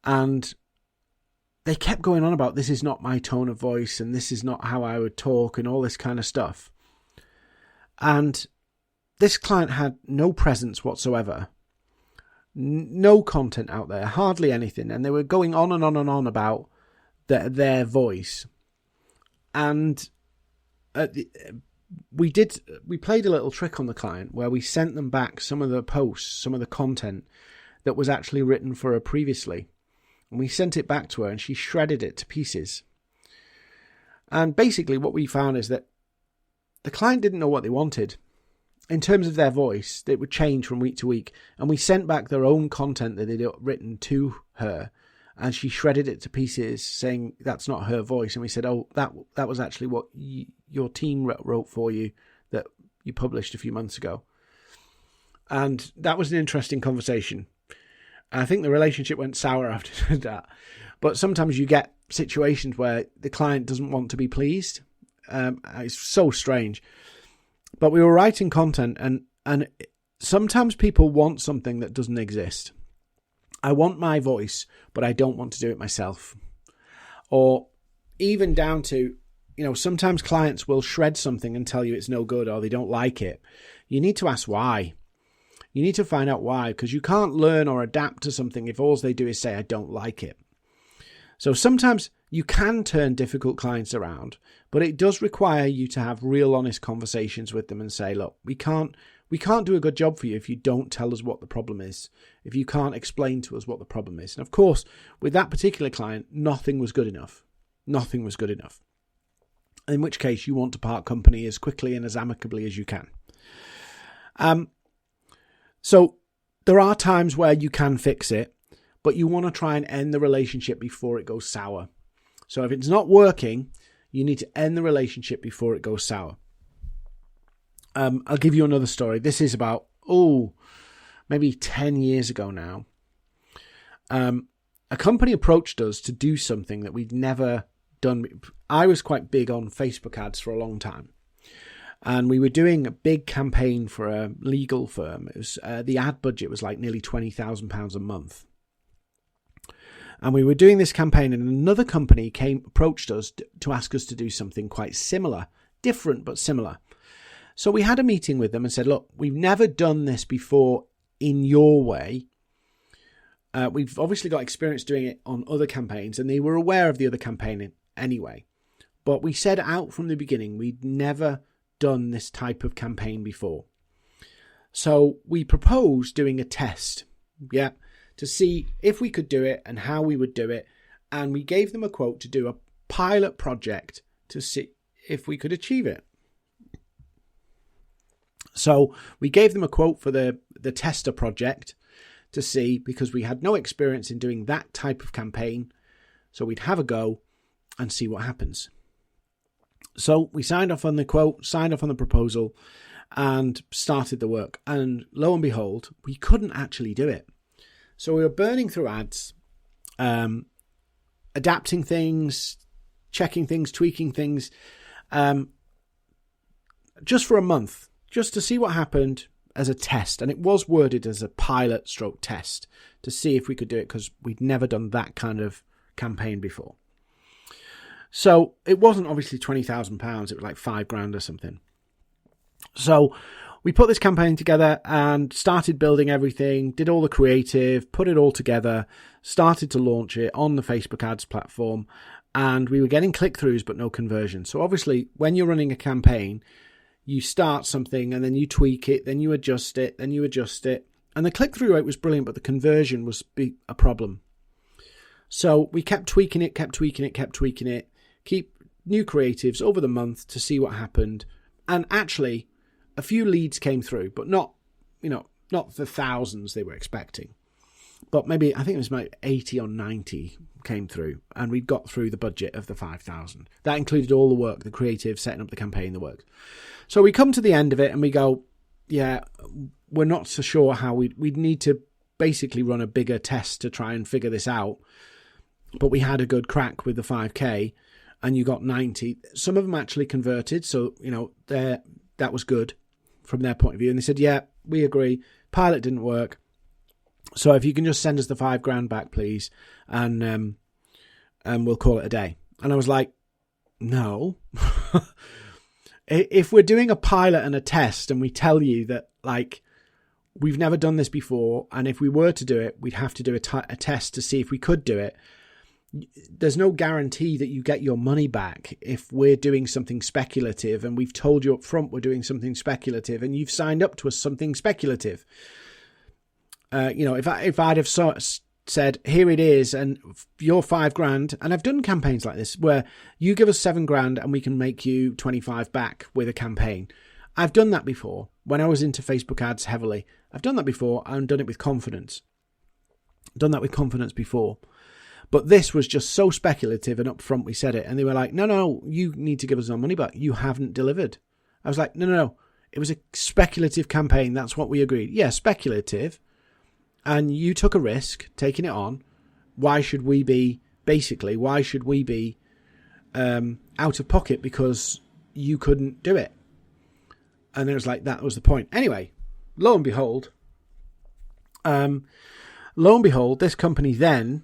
Speaker 1: And they kept going on about, this is not my tone of voice and this is not how I would talk and all this kind of stuff. And this client had no presence whatsoever. No content out there, hardly anything. And they were going on and on and on about their voice. And we played a little trick on the client where we sent them back some of the posts, some of the content that was actually written for her previously. And we sent it back to her and she shredded it to pieces. And basically what we found is that the client didn't know what they wanted. In terms of their voice, it would change from week to week. And we sent back their own content that they'd written to her. And she shredded it to pieces, saying that's not her voice. And we said, oh, that was actually what your team wrote for you that you published a few months ago. And that was an interesting conversation. I think the relationship went sour after that. But sometimes you get situations where the client doesn't want to be pleased. It's so strange. But we were writing content, and sometimes people want something that doesn't exist. I want my voice, but I don't want to do it myself. Or even down to, sometimes clients will shred something and tell you it's no good or they don't like it. You need to ask why. You need to find out why, because you can't learn or adapt to something if all they do is say, I don't like it. So sometimes you can turn difficult clients around, but it does require you to have real honest conversations with them and say, look, we can't do a good job for you if you don't tell us what the problem is, if you can't explain to us what the problem is. And of course, with that particular client, nothing was good enough. Nothing was good enough. In which case you want to part company as quickly and as amicably as you can. So there are times where you can fix it, but you want to try and end the relationship before it goes sour. So if it's not working, you need to end the relationship before it goes sour. I'll give you another story. This is about, maybe 10 years ago now. A company approached us to do something that we'd never done. I was quite big on Facebook ads for a long time. And we were doing a big campaign for a legal firm. It was the ad budget was like nearly £20,000 a month. And we were doing this campaign, and another company approached us to ask us to do something quite similar, different but similar. So we had a meeting with them and said, look, we've never done this before in your way. We've obviously got experience doing it on other campaigns, and they were aware of the other campaign anyway. But we said out from the beginning, we'd never done this type of campaign before. So we proposed doing a test, to see if we could do it and how we would do it. And we gave them a quote to do a pilot project to see if we could achieve it. So we gave them a quote for the tester project to see, because we had no experience in doing that type of campaign. So we'd have a go and see what happens. So we signed off on the quote, signed off on the proposal, and started the work. And lo and behold, we couldn't actually do it. So we were burning through ads, adapting things, checking things, tweaking things, just for a month, just to see what happened as a test. And it was worded as a pilot stroke test to see if we could do it, because we'd never done that kind of campaign before. So it wasn't obviously £20,000. It was like £5,000 or something. So we put this campaign together and started building everything, did all the creative, put it all together, started to launch it on the Facebook ads platform, and we were getting click-throughs but no conversion. So obviously when you're running a campaign, you start something and then you tweak it, then you adjust it, then you adjust it. And the click-through rate was brilliant, but the conversion was a problem. So we kept tweaking it, keep new creatives over the month to see what happened. And actually, a few leads came through, but not the thousands they were expecting. But maybe, I think it was about 80 or 90 came through, and we got through the budget of the 5,000. That included all the work, the creative, setting up the campaign, the work. So we come to the end of it and we go, yeah, we're not so sure how we'd need to basically run a bigger test to try and figure this out. But we had a good crack with the 5K, and you got 90. Some of them actually converted, so that was good from their point of view. And they said, yeah, we agree, pilot didn't work, so if you can just send us the $5,000 back, please, and we'll call it a day. And I was like, no. If we're doing a pilot and a test and we tell you that, like, we've never done this before, and if we were to do it, we'd have to do a test to see if we could do it, there's no guarantee that you get your money back if we're doing something speculative and we've told you up front we're doing something speculative and you've signed up to something speculative. If I'd have said, here it is, and you're $5,000, and I've done campaigns like this where you give us $7,000 and we can make you 25 back with a campaign. I've done that before when I was into Facebook ads heavily. I've done that before and done it with confidence. Done that with confidence before. But this was just so speculative, and up front we said it, and they were like, no, you need to give us our money back. You haven't delivered. I was like, no. It was a speculative campaign. That's what we agreed. Yeah, speculative. And you took a risk taking it on. Why should we be out of pocket because you couldn't do it? And it was like, that was the point. Anyway, lo and behold, this company then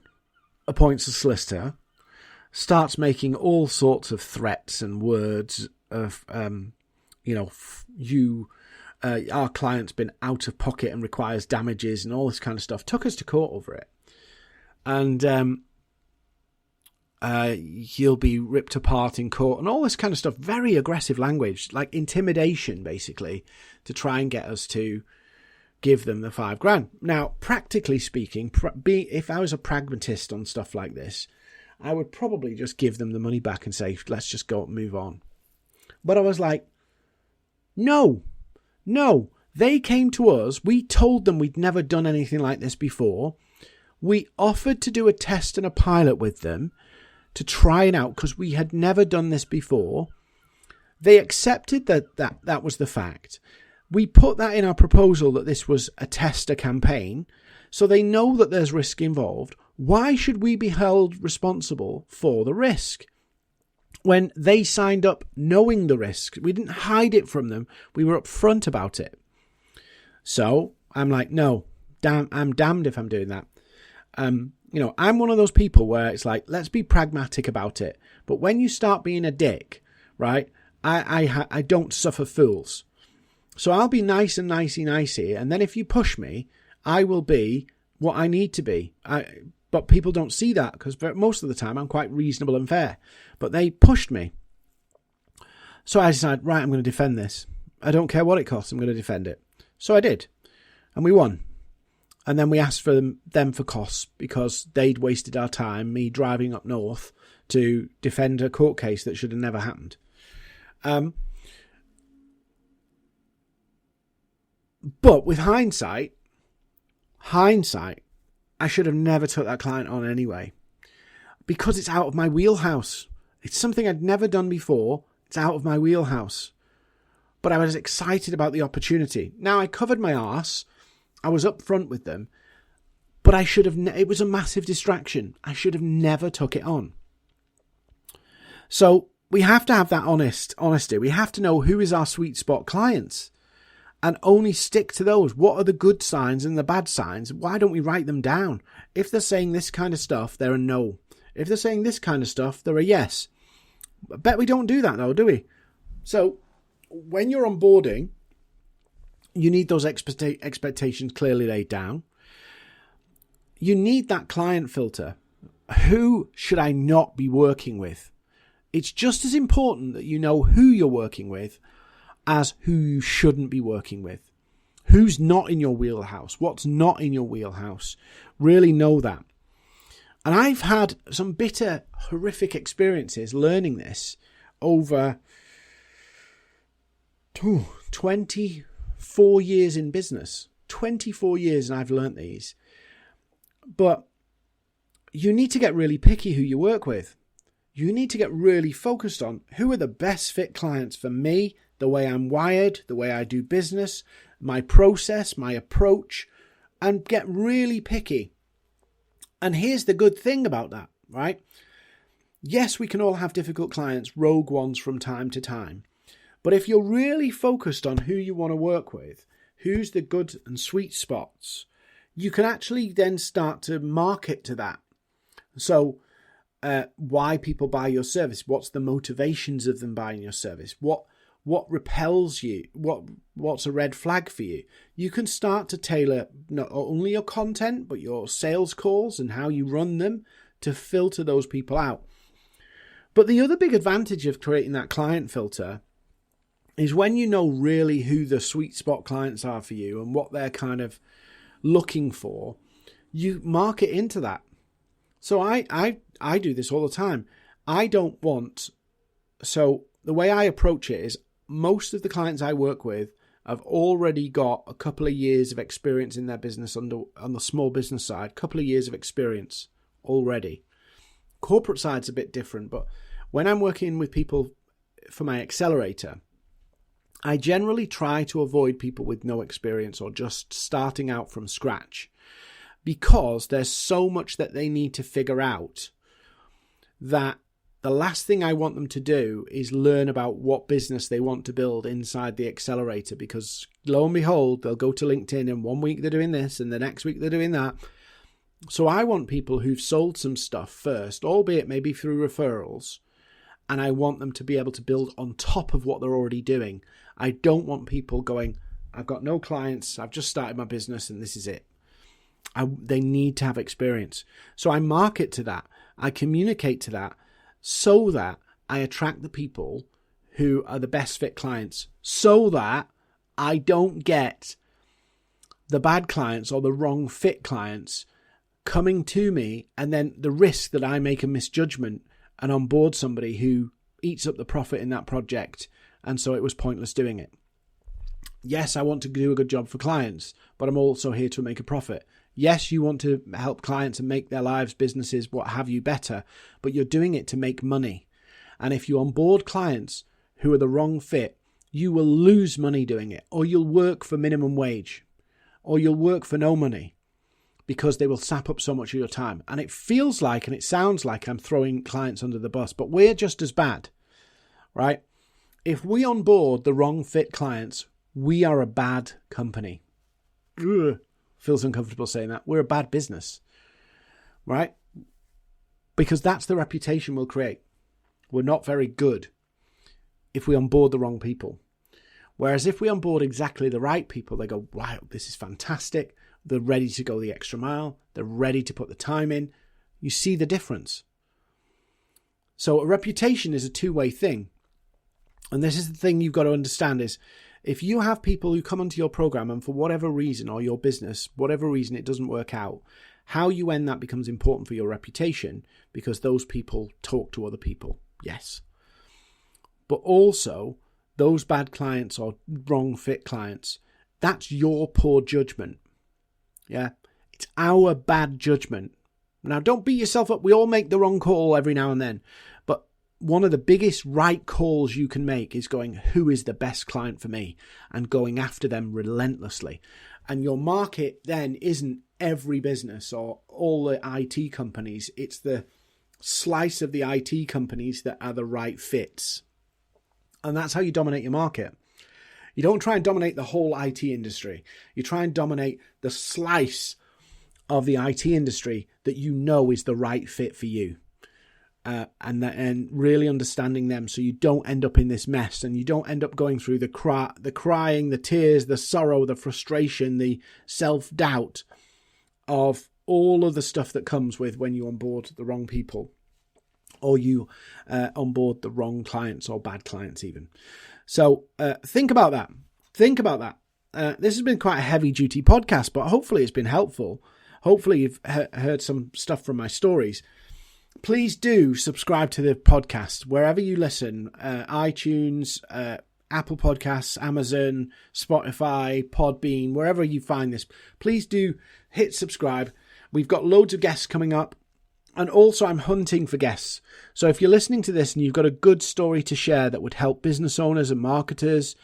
Speaker 1: appoints a solicitor, starts making all sorts of threats and words of, our client's been out of pocket and requires damages and all this kind of stuff. Took us to court over it. And he'll be ripped apart in court and all this kind of stuff. Very aggressive language, like intimidation, basically, to try and get us to give them the $5,000. Now, practically speaking, if I was a pragmatist on stuff like this, I would probably just give them the money back and say, let's just go and move on. But I was like, no, they came to us. We told them we'd never done anything like this before. We offered to do a test and a pilot with them to try it out because we had never done this before. They accepted that was the fact. We put that in our proposal that this was a test, a campaign, so they know that there's risk involved. Why should we be held responsible for the risk? When they signed up knowing the risk, we didn't hide it from them. We were upfront about it. So I'm like, no, I'm damned if I'm doing that. I'm one of those people where it's like, let's be pragmatic about it. But when you start being a dick, right, I don't suffer fools. So I'll be nice and nicey, and then if you push me, I will be what I need to be. But people don't see that because most of the time I'm quite reasonable and fair. But they pushed me. So I decided, right, I'm going to defend this. I don't care what it costs, I'm going to defend it. So I did. And we won. And then we asked for them for costs because they'd wasted our time, me driving up north to defend a court case that should have never happened. But with hindsight, I should have never took that client on anyway. Because it's out of my wheelhouse. It's something I'd never done before. It's out of my wheelhouse. But I was excited about the opportunity. Now, I covered my arse. I was up front with them. But I should have, it was a massive distraction. I should have never took it on. So we have to have that honesty. We have to know who is our sweet spot clients and only stick to those. What are the good signs and the bad signs? Why don't we write them down? If they're saying this kind of stuff, they're a no. If they're saying this kind of stuff, they're a yes. I bet we don't do that though, do we? So when you're onboarding, you need those expectations clearly laid down. You need that client filter. Who should I not be working with? It's just as important that you know who you're working with as who you shouldn't be working with. Who's not in your wheelhouse? What's not in your wheelhouse? Really know that. And I've had some bitter, horrific experiences learning this over 24 years in business. 24 years and I've learnt these. But you need to get really picky who you work with. You need to get really focused on who are the best fit clients for me, the way I'm wired, the way I do business, my process, my approach, and get really picky. And here's the good thing about that, right? Yes, we can all have difficult clients, rogue ones from time to time. But if you're really focused on who you want to work with, who's the good and sweet spots, you can actually then start to market to that. So why people buy your service, what's the motivations of them buying your service, what repels you, what's a red flag for you. You can start to tailor not only your content, but your sales calls and how you run them to filter those people out. But the other big advantage of creating that client filter is when you know really who the sweet spot clients are for you and what they're kind of looking for, you market into that. So I do this all the time. So the way I approach it is most of the clients I work with have already got a couple of years of experience in their business on the small business side, couple of years of experience already. Corporate side's a bit different, but when I'm working with people for my accelerator, I generally try to avoid people with no experience or just starting out from scratch, because there's so much that they need to figure out that the last thing I want them to do is learn about what business they want to build inside the accelerator, because lo and behold, they'll go to LinkedIn and 1 week they're doing this and the next week they're doing that. So I want people who've sold some stuff first, albeit maybe through referrals, and I want them to be able to build on top of what they're already doing. I don't want people going, I've got no clients, I've just started my business and this is it. They need to have experience. So I market to that. I communicate to that so that I attract the people who are the best fit clients, so that I don't get the bad clients or the wrong fit clients coming to me, and then the risk that I make a misjudgment and onboard somebody who eats up the profit in that project, and so it was pointless doing it. Yes, I want to do a good job for clients, but I'm also here to make a profit. Yes, you want to help clients and make their lives, businesses, what have you, better, but you're doing it to make money. And if you onboard clients who are the wrong fit, you will lose money doing it, or you'll work for minimum wage, or you'll work for no money, because they will sap up so much of your time. And it feels like, and it sounds like I'm throwing clients under the bus, but we're just as bad, right? If we onboard the wrong fit clients, we are a bad company. Ugh. Feels uncomfortable saying that. We're a bad business, right? Because that's the reputation we'll create. We're not very good if we onboard the wrong people. Whereas if we onboard exactly the right people, they go, wow, this is fantastic. They're ready to go the extra mile. They're ready to put the time in. You see the difference. So a reputation is a two-way thing. And this is the thing you've got to understand is, if you have people who come onto your program and for whatever reason, or your business, whatever reason it doesn't work out, how you end that becomes important for your reputation, because those people talk to other people. Yes. But also those bad clients or wrong fit clients, that's your poor judgment. Yeah. It's our bad judgment. Now, don't beat yourself up. We all make the wrong call every now and then. But one of the biggest right calls you can make is going, who is the best client for me? And going after them relentlessly. And your market then isn't every business or all the IT companies. It's the slice of the IT companies that are the right fits. And that's how you dominate your market. You don't try and dominate the whole IT industry. You try and dominate the slice of the IT industry that you know is the right fit for you. And really understanding them so you don't end up in this mess and you don't end up going through the crying, the tears, the sorrow, the frustration, the self-doubt of all of the stuff that comes with when you onboard the wrong people or you onboard the wrong clients or bad clients even. So think about that. This has been quite a heavy-duty podcast, but hopefully it's been helpful. Hopefully you've heard some stuff from my stories. Please do subscribe to the podcast wherever you listen, iTunes, Apple Podcasts, Amazon, Spotify, Podbean, wherever you find this. Please do hit subscribe. We've got loads of guests coming up. And also I'm hunting for guests. So if you're listening to this and you've got a good story to share that would help business owners and marketers,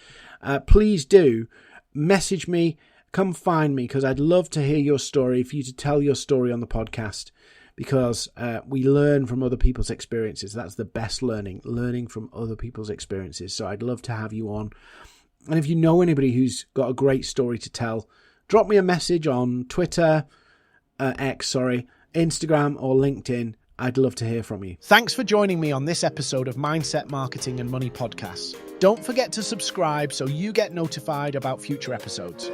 Speaker 1: please do message me, come find me, because I'd love to hear your story, for you to tell your story on the podcast, because we learn from other people's experiences. That's the best learning from other people's experiences. So I'd love to have you on. And if you know anybody who's got a great story to tell, drop me a message on Twitter, Instagram or LinkedIn. I'd love to hear from you.
Speaker 2: Thanks for joining me on this episode of Mindset, Marketing and Money Podcasts. Don't forget to subscribe so you get notified about future episodes.